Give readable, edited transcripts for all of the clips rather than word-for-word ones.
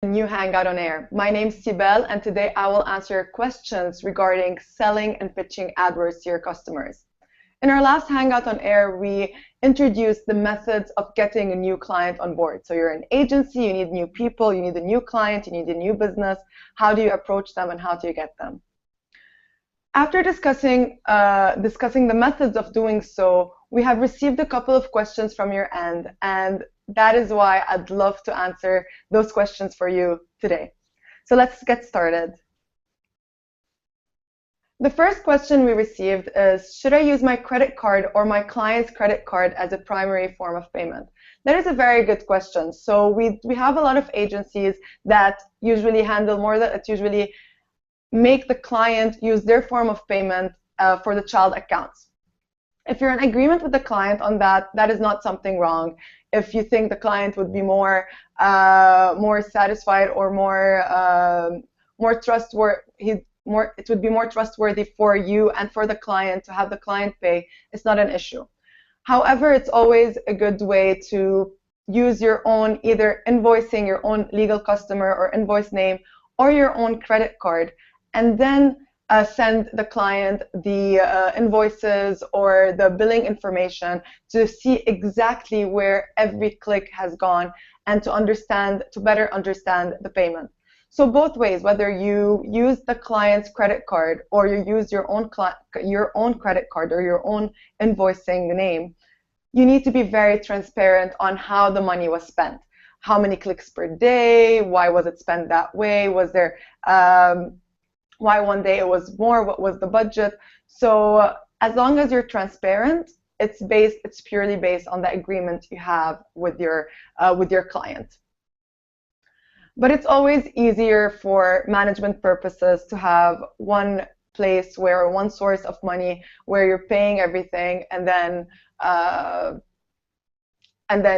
New Hangout on Air. My name's Sibel, and today I will answer your questions regarding selling and pitching AdWords to your customers. In our last Hangout on Air, we introduced the methods of getting a new client on board. So you're an agency, you need new people, you need a new client, you need a new business. How do you approach them and how do you get them? After discussing the methods of doing so, we have received a couple of questions from your end, and that is why I'd love to answer those questions for you today. So let's get started. The first question we received is, should I use my credit card or my client's credit card as a primary form of payment? That is a very good question. So we have a lot of agencies that usually handle more that usually make the client use their form of payment for the child accounts. If you're in agreement with the client on that, that is not something wrong. If you think the client would be more satisfied or more trustworthy, it would be more trustworthy for you and for the client to have the client pay, it's not an issue. However, it's always a good way to use your own, either invoicing your own legal customer or invoice name or your own credit card, and then send the client the invoices or the billing information to see exactly where every click has gone and to better understand the payment. So both ways, whether you use the client's credit card or you use your own credit card or your own invoicing name, you need to be very transparent on how the money was spent. How many clicks per day? Why was it spent that way? Was there why one day it was more? What was the budget? So as long as you're transparent, it's purely based on the agreement you have with your client. But it's always easier for management purposes to have one place where one source of money where you're paying everything, and then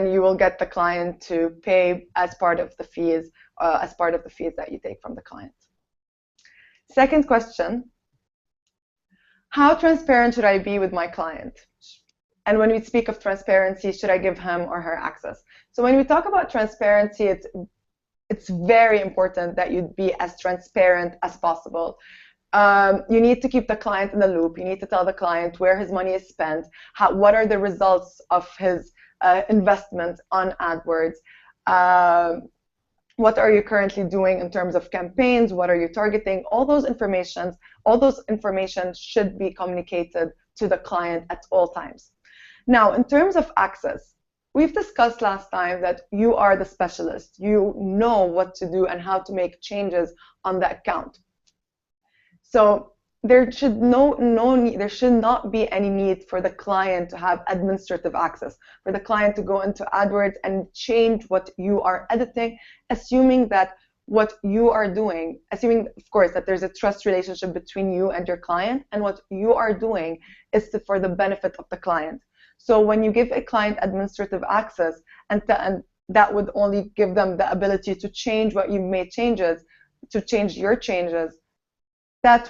you will get the client to pay as part of the fees that you take from the client. Second question, how transparent should I be with my client? And when we speak of transparency, should I give him or her access? So when we talk about transparency, it's very important that you be as transparent as possible. You need to keep the client in the loop. You need to tell the client where his money is spent, what are the results of his investment on AdWords, what are you currently doing in terms of campaigns, what are you targeting. All those information should be communicated to the client at all times. Now, in terms of access, we've discussed last time that you are the specialist. You know what to do and how to make changes on the account. So there should not be any need for the client to have administrative access, for the client to go into AdWords and change what you are editing, assuming that what you are doing, assuming, of course, that there's a trust relationship between you and your client, and what you are doing is for the benefit of the client. So when you give a client administrative access, and that would only give them the ability to change what you made changes, to change your changes, that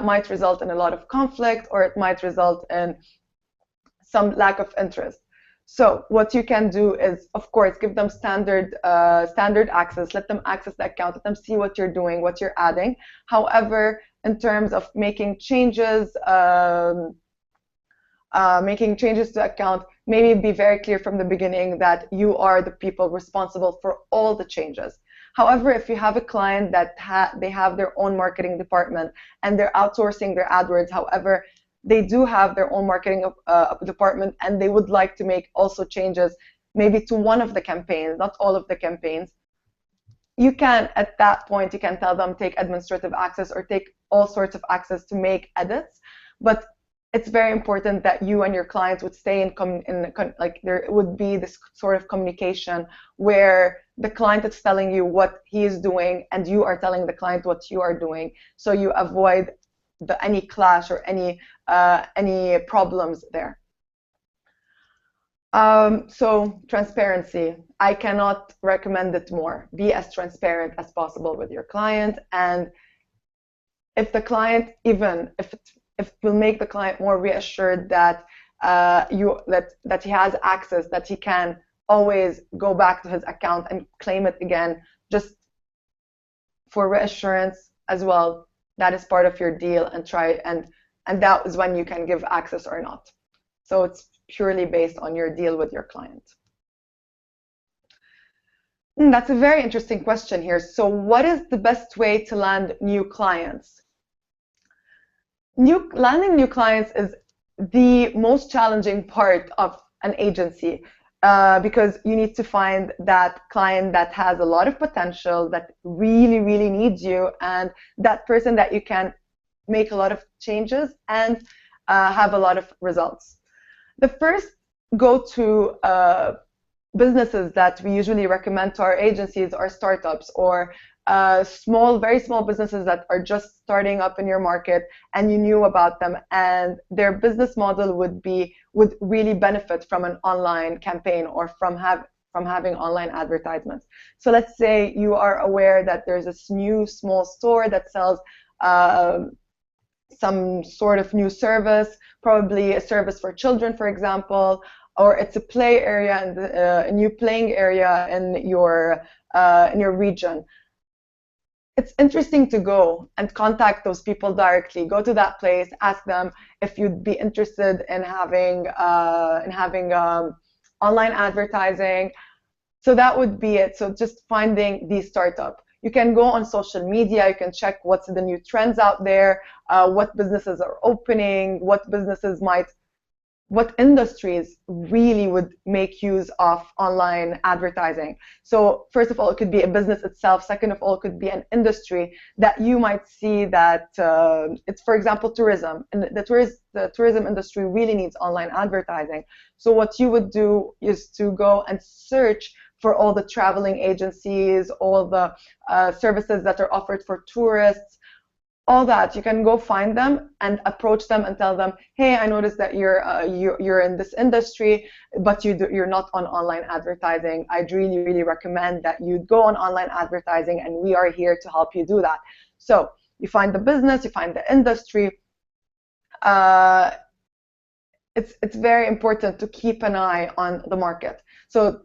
might result in a lot of conflict, or it might result in some lack of interest. So what you can do is, of course, give them standard access. Let them access the account. Let them see what you're doing, what you're adding. However, in terms of making changes to the account, maybe be very clear from the beginning that you are the people responsible for all the changes. However, if you have a client that they have their own marketing department and they're outsourcing their AdWords, however, they do have their own marketing department and they would like to make also changes maybe to one of the campaigns, not all of the campaigns, you can, at that point, you can tell them take administrative access or take all sorts of access to make edits. But it's very important that you and your clients would stay like there would be this sort of communication where the client is telling you what he is doing and you are telling the client what you are doing, so you avoid any clash or any problems there. So transparency, I cannot recommend it more. Be as transparent as possible with your client, and if the client, even if it will make the client more reassured that that he has access, that he can always go back to his account and claim it again, just for reassurance as well. That is part of your deal, and that is when you can give access or not. So it's purely based on your deal with your client. That's a very interesting question here. So what is the best way to land new clients? Landing new clients is the most challenging part of an agency because you need to find that client that has a lot of potential, that really, really needs you, and that person that you can make a lot of changes and have a lot of results. The first go-to businesses that we usually recommend to our agencies are startups or very small businesses that are just starting up in your market, and you knew about them, and their business model would really benefit from an online campaign or from having online advertisements. So let's say you are aware that there's this new small store that sells some sort of new service, probably a service for children, for example, or it's a play area and a new playing area in your region. It's interesting to go and contact those people directly. Go to that place, ask them if you'd be interested in having online advertising. So that would be it. So just finding the startup. You can go on social media. You can check what's the new trends out there, what businesses are opening, what industries really would make use of online advertising. So first of all, it could be a business itself. Second of all, it could be an industry that you might see that it's, for example, tourism. And the tourism industry really needs online advertising. So what you would do is to go and search for all the traveling agencies, all the services that are offered for tourists, all that. You can go find them and approach them and tell them, hey, I noticed that you're in this industry, but you're not on online advertising. I'd really, really recommend that you go on online advertising, and we are here to help you do that. So you find the business, you find the industry. It's very important to keep an eye on the market. So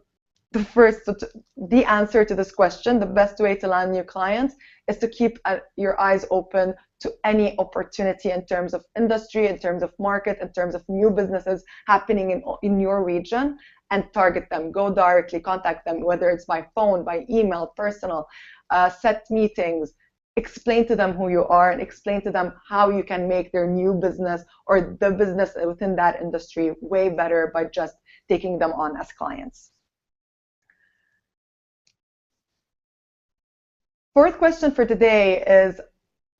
the answer to this question, the best way to land new clients is to keep your eyes open to any opportunity in terms of industry, in terms of market, in terms of new businesses happening in your region, and target them. Go directly, contact them, whether it's by phone, by email, personal, set meetings, explain to them who you are, and explain to them how you can make their new business or the business within that industry way better by just taking them on as clients. Fourth question for today is,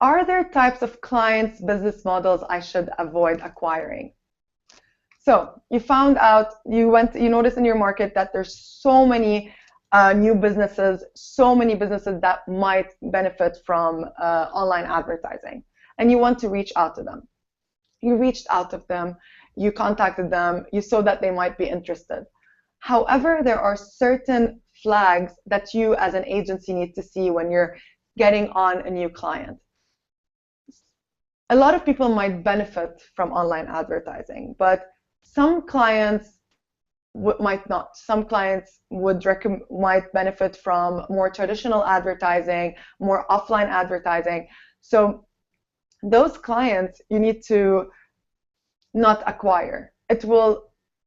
are there types of clients' business models I should avoid acquiring? So you found out, you noticed in your market that there's so many new businesses, so many businesses that might benefit from online advertising, and you want to reach out to them. You reached out to them, you contacted them, you saw that they might be interested. However, there are certain flags that you as an agency need to see when you're getting on a new client. A lot of people might benefit from online advertising, but some clients might not. Some clients might benefit from more traditional advertising, more offline advertising. So those clients you need to not acquire.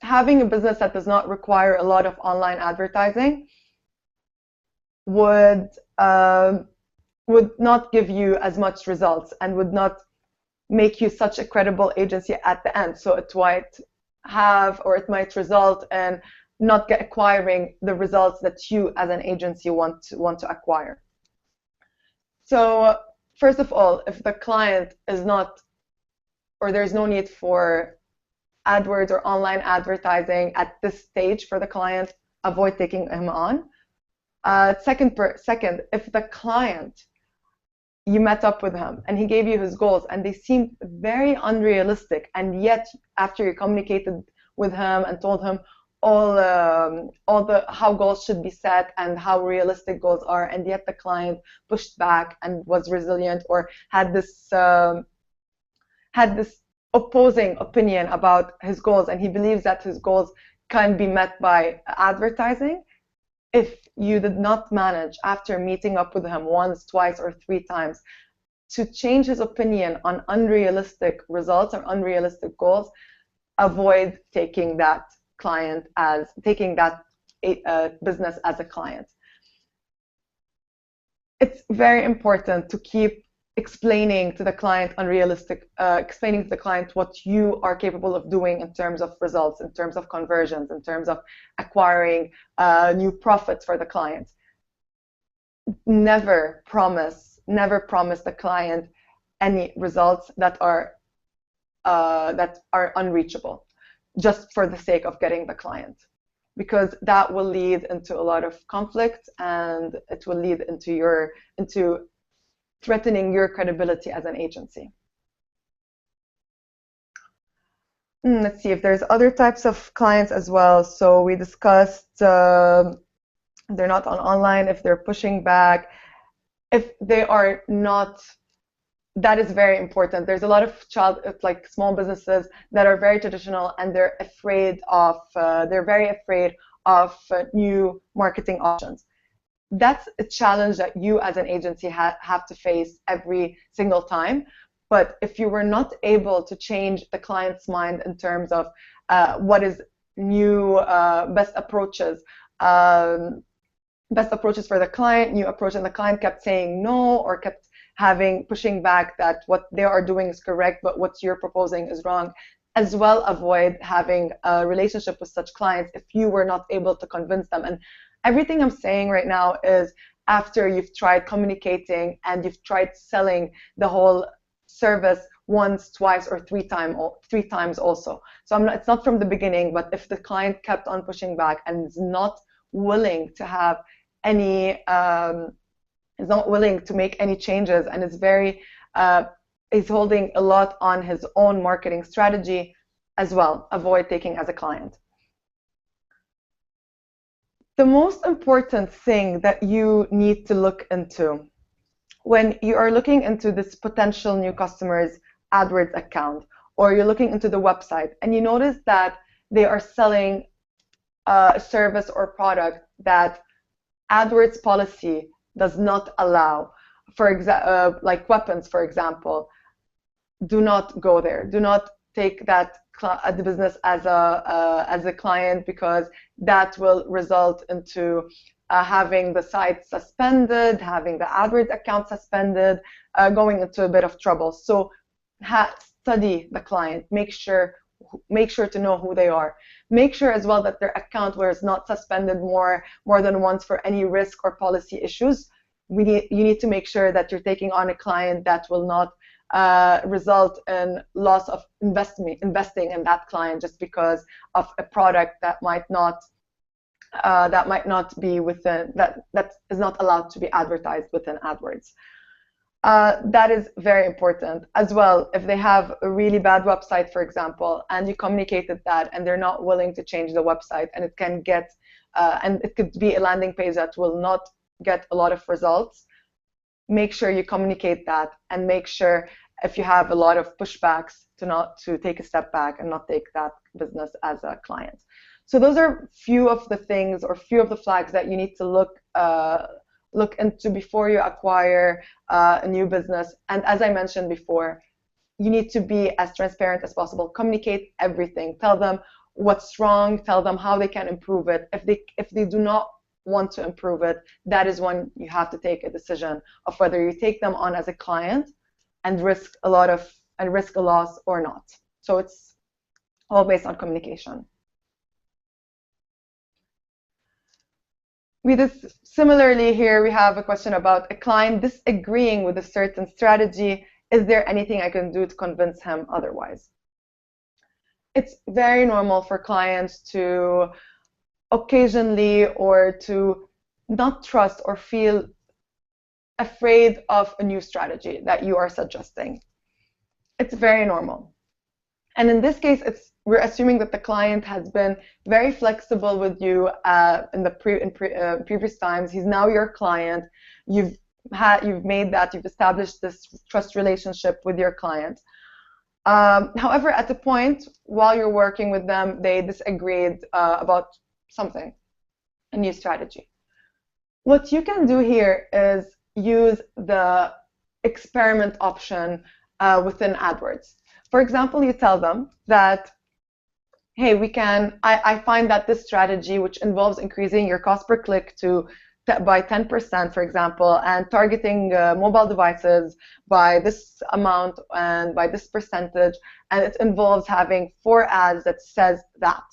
Having a business that does not require a lot of online advertising would not give you as much results and would not make you such a credible agency at the end. So it might result in not acquiring the results that you as an agency want to acquire. So first of all, if the client is not, or there's no need for AdWords or online advertising at this stage for the client, avoid taking him on. Second, if the client, you met up with him and he gave you his goals and they seemed very unrealistic, and yet after you communicated with him and told him how goals should be set and how realistic goals are, and yet the client pushed back and was resilient, or had this opposing opinion about his goals, and he believes that his goals can be met by advertising, if you did not manage, after meeting up with him once, twice, or 3 times, to change his opinion on unrealistic results or unrealistic goals, avoid taking that business as a client. It's very important to keep explaining to the client what you are capable of doing in terms of results, in terms of conversions, in terms of acquiring new profits for the client. Never promise the client any results that are unreachable, just for the sake of getting the client, because that will lead into a lot of conflict, and it will lead into threatening your credibility as an agency. Let's see if there's other types of clients as well. So we discussed they're not online, if they're pushing back, if they are not. That is very important. There's a lot of small businesses that are very traditional, and they're very afraid of new marketing options. That's a challenge that you as an agency have to face every single time. But if you were not able to change the client's mind in terms of what is new, best approaches for the client, new approach, and the client kept saying no, or kept pushing back that what they are doing is correct, but what you're proposing is wrong, as well avoid having a relationship with such clients if you were not able to convince them. And everything I'm saying right now is after you've tried communicating and you've tried selling the whole service once, twice, or 3 times also. So it's not from the beginning, but if the client kept on pushing back and is not willing to have any, is not willing to make any changes, and is holding a lot on his own marketing strategy as well, avoid taking as a client. The most important thing that you need to look into when you are looking into this potential new customer's AdWords account, or you're looking into the website and you notice that they are selling a service or product that AdWords policy does not allow, for example, like weapons, for example, do not go there. Do not take that the business as a client, because that will result into having the site suspended, having the AdWords account suspended, going into a bit of trouble. So study the client. Make sure to know who they are. Make sure as well that their account was not suspended more than once for any risk or policy issues. You need to make sure that you're taking on a client that will not result in loss of investing in that client just because of a product that might not be within that is not allowed to be advertised within AdWords. That is very important as well. If they have a really bad website, for example, and you communicated that, and they're not willing to change the website, and it can get and it could be a landing page that will not get a lot of results, make sure you communicate that, and make sure if you have a lot of pushbacks to take a step back and not take that business as a client. So those are few of the things, or few of the flags that you need to look into before you acquire a new business. And as I mentioned before, you need to be as transparent as possible. Communicate everything. Tell them what's wrong. Tell them how they can improve it. If they do not want to improve it, that is when you have to take a decision of whether you take them on as a client and risk a loss or not. So it's all based on communication. Similarly here, we have a question about a client disagreeing with a certain strategy. Is there anything I can do to convince him otherwise? It's very normal for clients to occasionally, or to not trust or feel afraid of a new strategy that you are suggesting. It's very normal. And in this case, we're assuming that the client has been very flexible with you in previous times. He's now your client. You've established this trust relationship with your client. However, at the point while you're working with them, they disagreed about something, a new strategy. What you can do here is use the experiment option within AdWords. For example, you tell them that, hey, I find that this strategy, which involves increasing your cost per click by 10%, for example, and targeting mobile devices by this amount and by this percentage, and it involves having 4 ads that says that.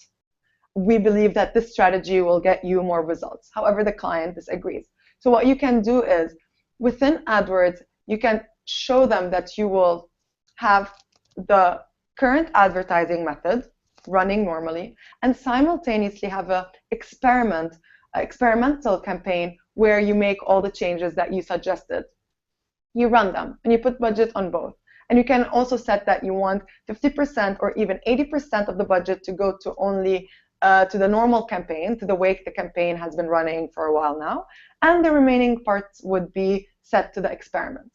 We believe that this strategy will get you more results. However, the client disagrees. So what you can do is, within AdWords, you can show them that you will have the current advertising method running normally and simultaneously have an experimental campaign where you make all the changes that you suggested. You run them and you put budget on both. And you can also set that you want 50% or even 80% of the budget to go to only to the normal campaign, to the way the campaign has been running for a while now, and the remaining parts would be set to the experiment.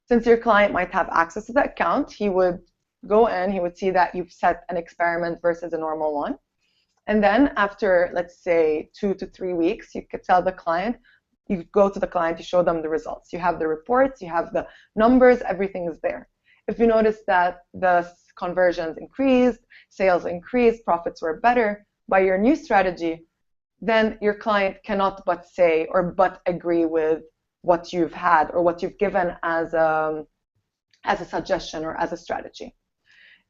Since your client might have access to the account, he would go in, he would see that you've set an experiment versus a normal one. And then after, let's say, 2 to 3 weeks, you could tell the client, you go to the client, you show them the results. You have the reports, you have the numbers, everything is there. If you notice that the conversions increased, sales increased, profits were better by your new strategy, then your client cannot but say or but agree with what you've had or what you've given as a suggestion or as a strategy.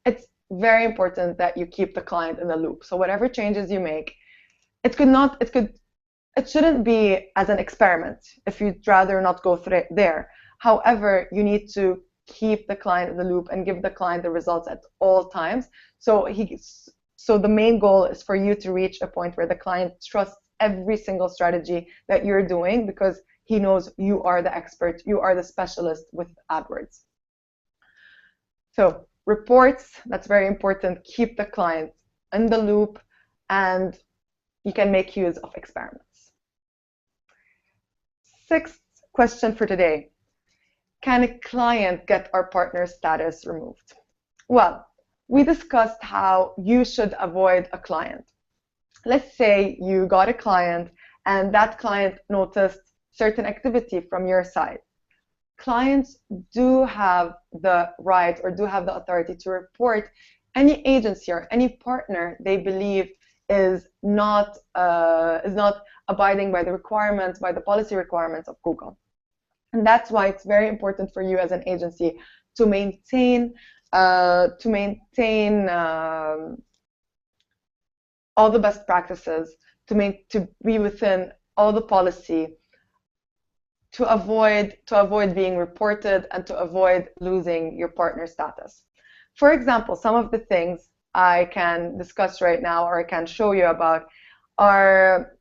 It's very important that you keep the client in the loop. So whatever changes you make, it shouldn't be as an experiment if you'd rather not go through there. However, you need to keep the client in the loop and give the client the results at all times. So the main goal is for you to reach a point where the client trusts every single strategy that you're doing because he knows you are the expert, you are the specialist with AdWords. So reports, that's very important. Keep the client in the loop, and you can make use of experiments. 6th question for today. Can a client get our partner status removed? Well, we discussed how you should avoid a client. Let's say you got a client and that client noticed certain activity from your side. Clients do have the right or do have the authority to report any agency or any partner they believe is not abiding by the requirements, by the policy requirements of Google. And that's why it's very important for you as an agency to maintain all the best practices, to be within all the policy, to avoid being reported and to avoid losing your partner status. For example, some of the things I can discuss right now or I can show you about are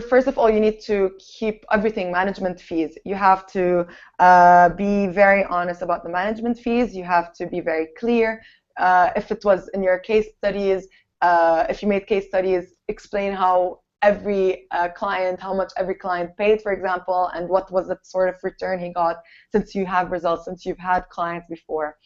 first of all, you need to keep everything management fees. You have to be very honest about the management fees. You have to be very clear. If it was in your case studies, if you made case studies, explain how how much every client paid, for example, and what was the sort of return he got since you have results, since you've had clients before.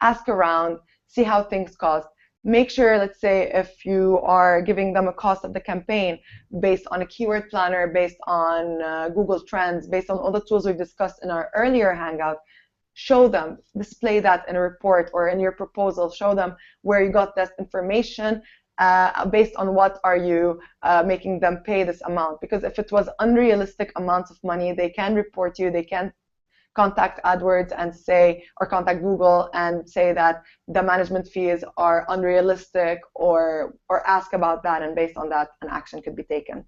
Ask around, see how things cost. Make sure, let's say, if you are giving them a cost of the campaign based on a keyword planner, based on Google Trends, based on all the tools we've discussed in our earlier Hangout, show them, display that in a report or in your proposal, show them where you got this information, based on what are you making them pay this amount. Because if it was unrealistic amounts of money, they can report you, they can contact AdWords and say, or contact Google and say that the management fees are unrealistic, or ask about that, and based on that, an action could be taken.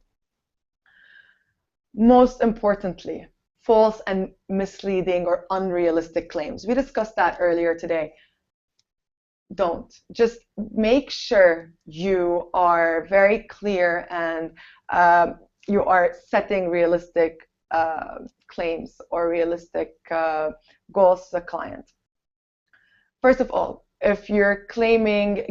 Most importantly, false and misleading or unrealistic claims. We discussed that earlier today. Don't. Just make sure you are very clear and you are setting realistic claims or realistic goals to the client. First of all, if you're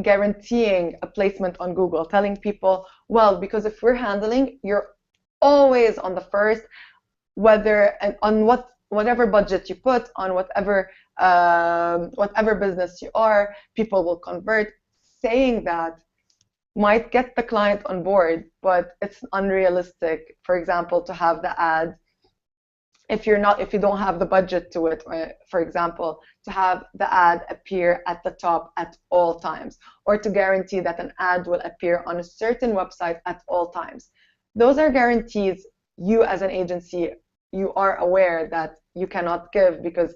guaranteeing a placement on Google, telling people, well, because if we're handling, you're always on the first, whatever budget you put on whatever business you are, people will convert. Saying that might get the client on board, but it's unrealistic, for example, to have the ad if you don't have the budget to it, or, for example, to have the ad appear at the top at all times, or to guarantee that an ad will appear on a certain website at all times. Those are guarantees you as an agency, you are aware that you cannot give, because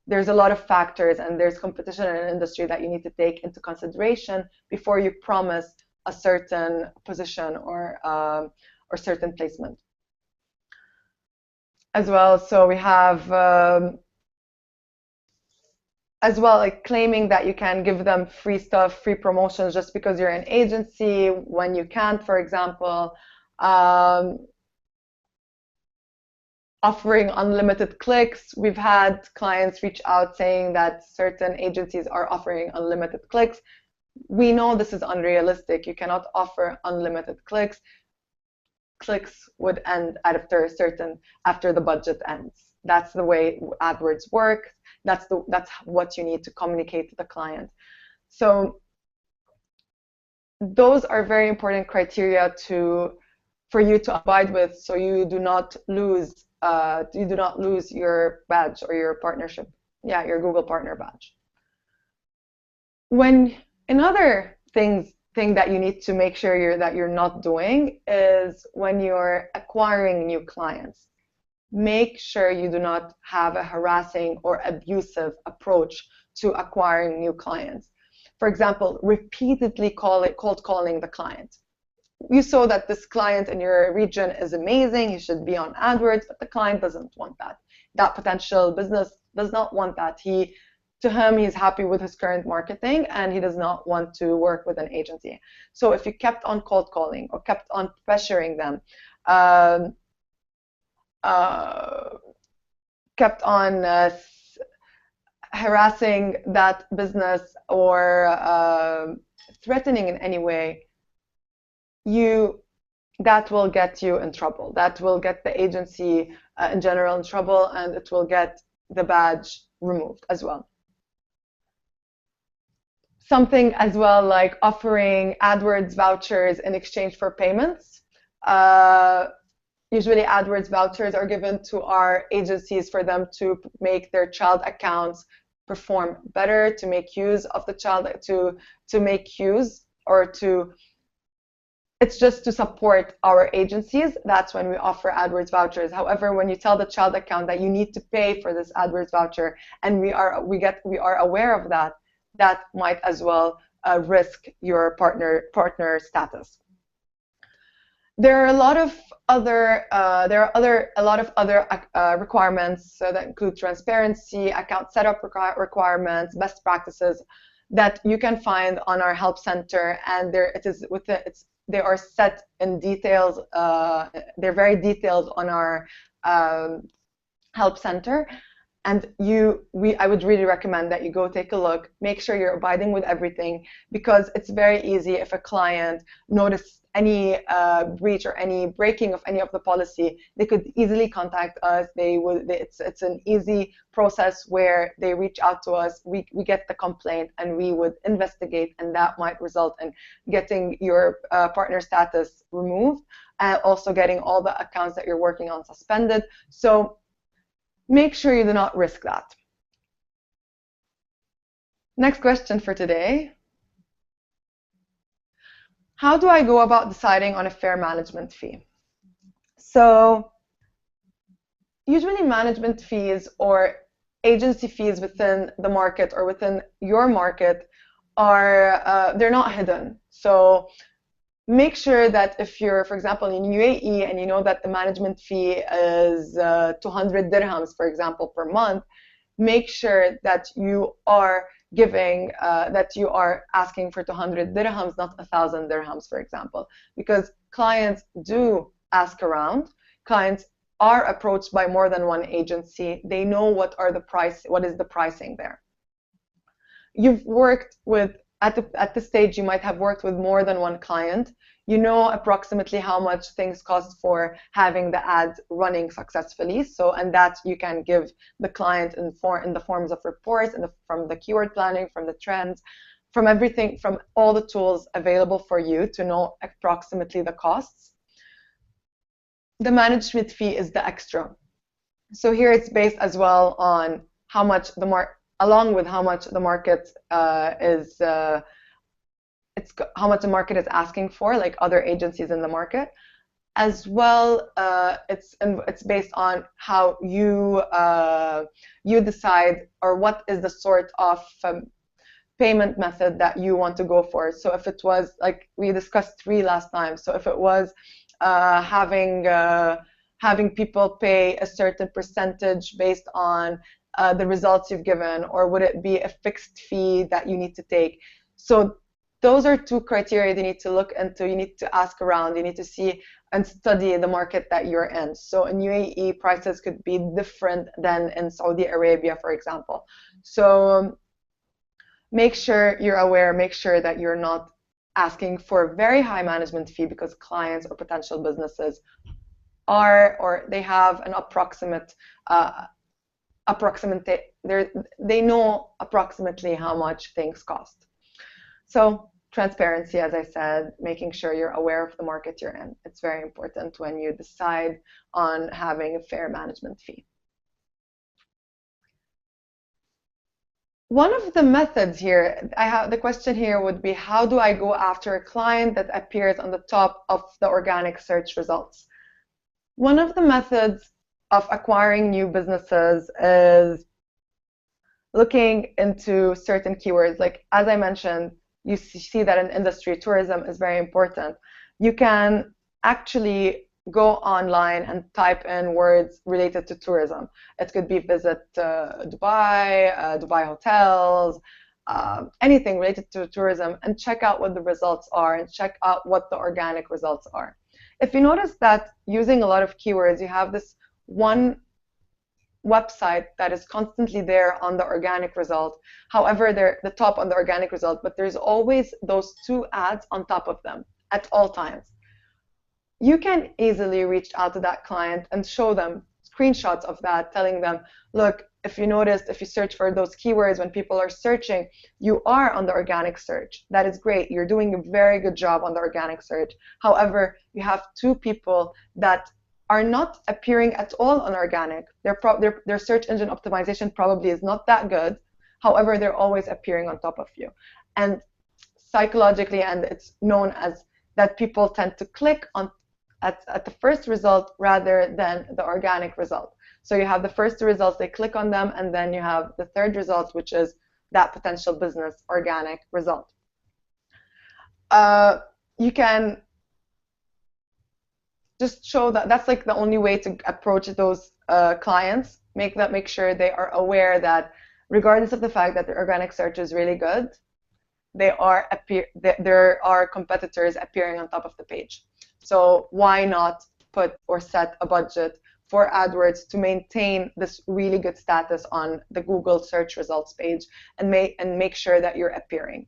there's a lot of factors and there's competition in an industry that you need to take into consideration before you promise a certain position or certain placement as well. So we have as well, like claiming that you can give them free stuff, free promotions just because you're an agency when you can't, for example. Offering unlimited clicks. We've had clients reach out saying that certain agencies are offering unlimited clicks. We know this is unrealistic. You cannot offer unlimited clicks. Clicks would end after the budget ends. That's the way AdWords work. That's what you need to communicate to the client. So those are very important criteria for you to abide with, so you do not lose your badge or your partnership, your Google Partner badge. Another thing that you need to make sure that you're not doing is when you're acquiring new clients, make sure you do not have a harassing or abusive approach to acquiring new clients. For example, repeatedly cold calling the client. You saw that this client in your region is amazing, he should be on AdWords, but the client doesn't want that. That potential business does not want that. To him, he's happy with his current marketing and he does not want to work with an agency. So if you kept on cold calling or kept on pressuring them, kept on harassing that business or threatening in any way, that will get you in trouble. That will get the agency in general in trouble, and it will get the badge removed as well. Something as well like offering AdWords vouchers in exchange for payments. Usually AdWords vouchers are given to our agencies for them to make their child accounts perform better, to make use of the child, to make use, or it's just to support our agencies. That's when we offer AdWords vouchers. However, when you tell the child account that you need to pay for this AdWords voucher, and we are aware of that, that might as well risk your partner status. There are a lot of other requirements that include transparency, account setup requirements, best practices that you can find on our help center, and they are set in details. They're very detailed on our help center, and I would really recommend that you go take a look. Make sure you're abiding with everything, because it's very easy if a client notices any breach or any breaking of any of the policy, they could easily contact us. It's an easy process where they reach out to us, we get the complaint, and we would investigate, and that might result in getting your partner status removed, and also getting all the accounts that you're working on suspended. So make sure you do not risk that. Next question for today. How do I go about deciding on a fair management fee? So usually management fees or agency fees within the market or within your market they're not hidden. So make sure that if you're, for example, in UAE and you know that the management fee is 200 dirhams, for example, per month, make sure that you are asking for 200 dirhams, not 1,000 dirhams, for example, because clients do ask around. Clients are approached by more than one agency. They know what is the pricing there. You've worked with, at this stage, you might have worked with more than one client. You know approximately how much things cost for having the ad running successfully. And that you can give the client in the forms of reports, from the keyword planning, from the trends, from everything, from all the tools available for you to know approximately the costs. The management fee is the extra. So here it's based as well on how much along with how much the market is, how much the market is asking for, like other agencies in the market. As well, it's based on how you decide, or what is the sort of payment method that you want to go for. So if it was, like we discussed 3 last time, so if it was having people pay a certain percentage based on the results you've given, or would it be a fixed fee that you need to take? So those are 2 criteria you need to look into. You need to ask around, you need to see and study the market that you're in. So in UAE, prices could be different than in Saudi Arabia, for example. So make sure you're aware, make sure that you're not asking for a very high management fee, because clients or potential businesses are, or they have an they know approximately how much things cost. So transparency, as I said, making sure you're aware of the market you're in. It's very important when you decide on having a fair management fee. One of the methods here, the question here would be, how do I go after a client that appears on the top of the organic search results? One of the methods of acquiring new businesses is looking into certain keywords. Like, as I mentioned, you see that in industry, tourism is very important. You can actually go online and type in words related to tourism. It could be visit Dubai, Dubai hotels, anything related to tourism, and check out what the results are, and check out what the organic results are. If you notice that using a lot of keywords, you have this one website that is constantly there on the organic result. However, they're the top on the organic result, but there's always those 2 ads on top of them at all times. You can easily reach out to that client and show them screenshots of that, telling them, look, if you noticed, if you search for those keywords, when people are searching, you are on the organic search. That is great. You're doing a very good job on the organic search. However, you have 2 people that are not appearing at all on organic. Their search engine optimization probably is not that good. However, they're always appearing on top of you. And psychologically, and it's known as that, people tend to click on at the first result rather than the organic result. So you have the first 2 results, they click on them, and then you have the 3rd result, which is that potential business organic result. You can just show that that's like the only way to approach those clients. Make sure they are aware that regardless of the fact that the organic search is really good, there are competitors appearing on top of the page. So why not put or set a budget for AdWords to maintain this really good status on the Google search results page, and make sure that you're appearing.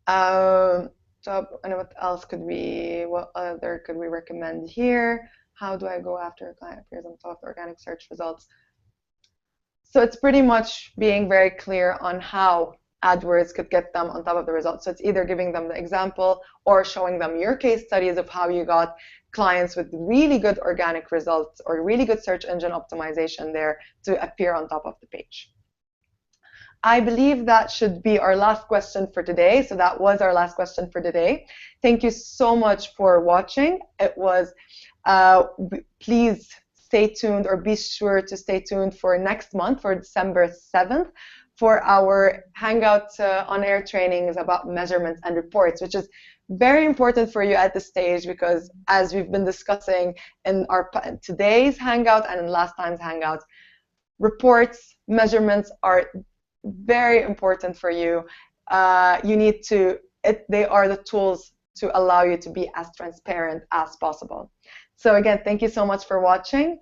So, and what other could we recommend here? How do I go after a client appears on top of the organic search results? So it's pretty much being very clear on how AdWords could get them on top of the results. So it's either giving them the example or showing them your case studies of how you got clients with really good organic results or really good search engine optimization there to appear on top of the page. I believe that should be our last question for today. So that was our last question for today. Thank you so much for watching. It was, please stay tuned, or be sure to stay tuned for next month, for December 7th, for our Hangout on-air trainings about measurements and reports, which is very important for you at this stage, because as we've been discussing in today's Hangout and in last time's Hangout, reports, measurements are very important for you. They are the tools to allow you to be as transparent as possible. So again, thank you so much for watching.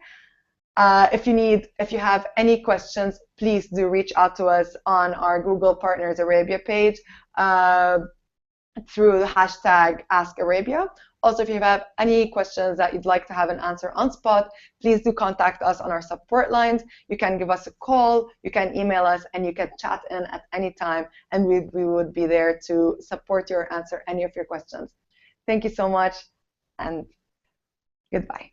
If you have any questions, please do reach out to us on our Google Partners Arabia page through the hashtag AskArabia, Also, if you have any questions that you'd like to have an answer on spot, please do contact us on our support lines. You can give us a call, you can email us, and you can chat in at any time, and we would be there to support you or answer any of your questions. Thank you so much, and goodbye.